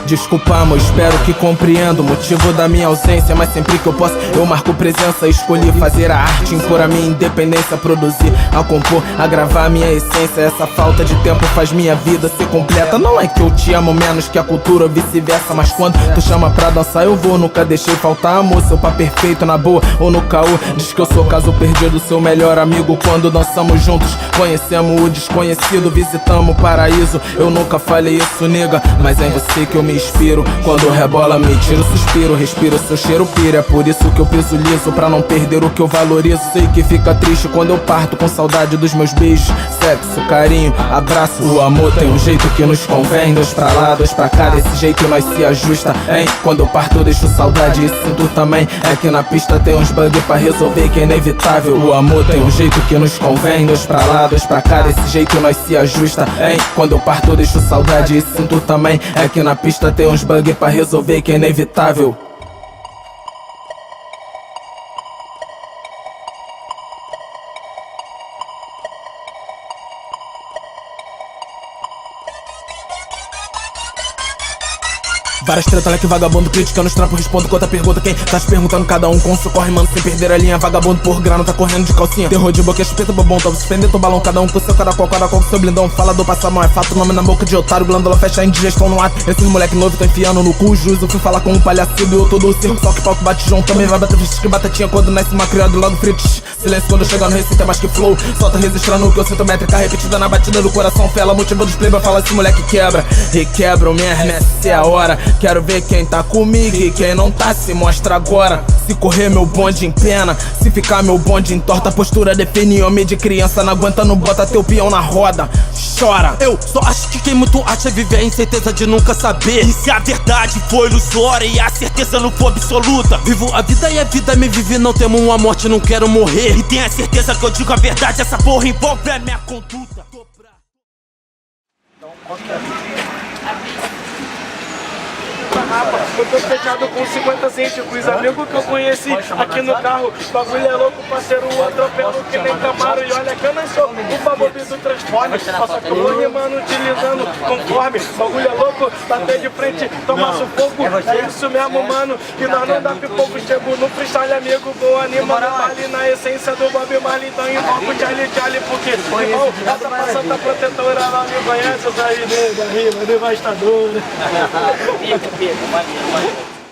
Desculpa, amor, espero que compreenda o motivo da minha ausência, mas sempre que eu posso eu marco presença. Escolhi fazer a arte, impor a minha independência, produzir, a compor, a gravar a minha essência. Essa falta de tempo faz minha vida ser completa. Não é que eu te amo menos que a cultura ou vice-versa, mas quando tu chama pra dançar eu vou. Nunca deixei faltar amor, seu pá perfeito na boa ou no caô. Diz que eu sou caso perdido, seu melhor amigo. Quando dançamos juntos, conhecemos o desconhecido, visitamos o paraíso. Eu nunca falei isso, nega, mas é em você que eu me inspiro. Quando rebola me tiro, suspiro, respiro seu cheiro pira. É por isso que eu piso liso, pra não perder o que eu valorizo. Sei que fica triste quando eu parto, com saudade dos meus beijos, sexo, carinho, abraço. O amor tem um jeito que nos convém, dois pra lá, dois pra cá, desse jeito nós se ajusta, hein? Quando eu parto eu deixo saudade e sinto também. É que na pista tem uns bug pra resolver que é inevitável. O amor tem um jeito que nos convém, dois pra lá, dois pra cá, desse jeito nós se ajusta, hein? Quando eu parto eu deixo saudade e sinto também. É que na pista tem uns bug pra resolver que é inevitável. Várias treta, leque vagabundo, criticando os trampos, respondo contra a pergunta. Quem tá se perguntando, cada um com seu corre, mano, sem perder a linha. Vagabundo por grana, tá correndo de calcinha. Terror de boca, espeta, bobão, tá suspendendo teu balão. Cada um com seu cada qual com seu blindão. Fala do passar mão, é fato, nome na boca de otário. Glândula fecha, indigestão no ato. Esses moleque novo tão enfiando no cu o juiz. Eu fui falar com um palhacido e eu todo o circo. Só que pau que bate João também vai bater ficha que batatinha. Quando nasce uma criada logo fritos. Silêncio quando chega no recinto é mais que flow. Solta registrando o que eu sinto, métrica repetida na batida do coração. Fela, motivo dos playboy, fala esse moleque quebra. Requebra o merda, essa é a hora. Quero ver quem tá comigo e quem não tá se mostra agora. Se correr meu bonde em pena, se ficar meu bonde em torta. Postura define homem de criança, não aguenta, não bota teu peão na roda. Chora. Eu só acho que quem muito acha é viver a incerteza de nunca saber. E se a verdade for ilusória e a certeza não for absoluta. Vivo a vida e a vida me vive, não temo uma morte, não quero morrer. E tenha certeza que eu digo a verdade, essa porra envolve a minha conduta. Eu tô fechado com 50 centos, com os amigos que eu conheci aqui no carro. Bagulho é louco, parceiro, o atropelo que nem Camaro. E olha que eu não sou o favorito do transforme. Só que eu vou rimando, utilizando conforme. Bagulho é louco, bater de frente, tomar sufoco. É isso mesmo, mano, que nós não dá pipoco. Chego no freestyle, amigo, vou animando vale na essência do Bob Marley. Então invoco o Charlie, porque irmão, essa passanta protetora, ela me conhece. Eu saí da rima devastadora. Maneiro.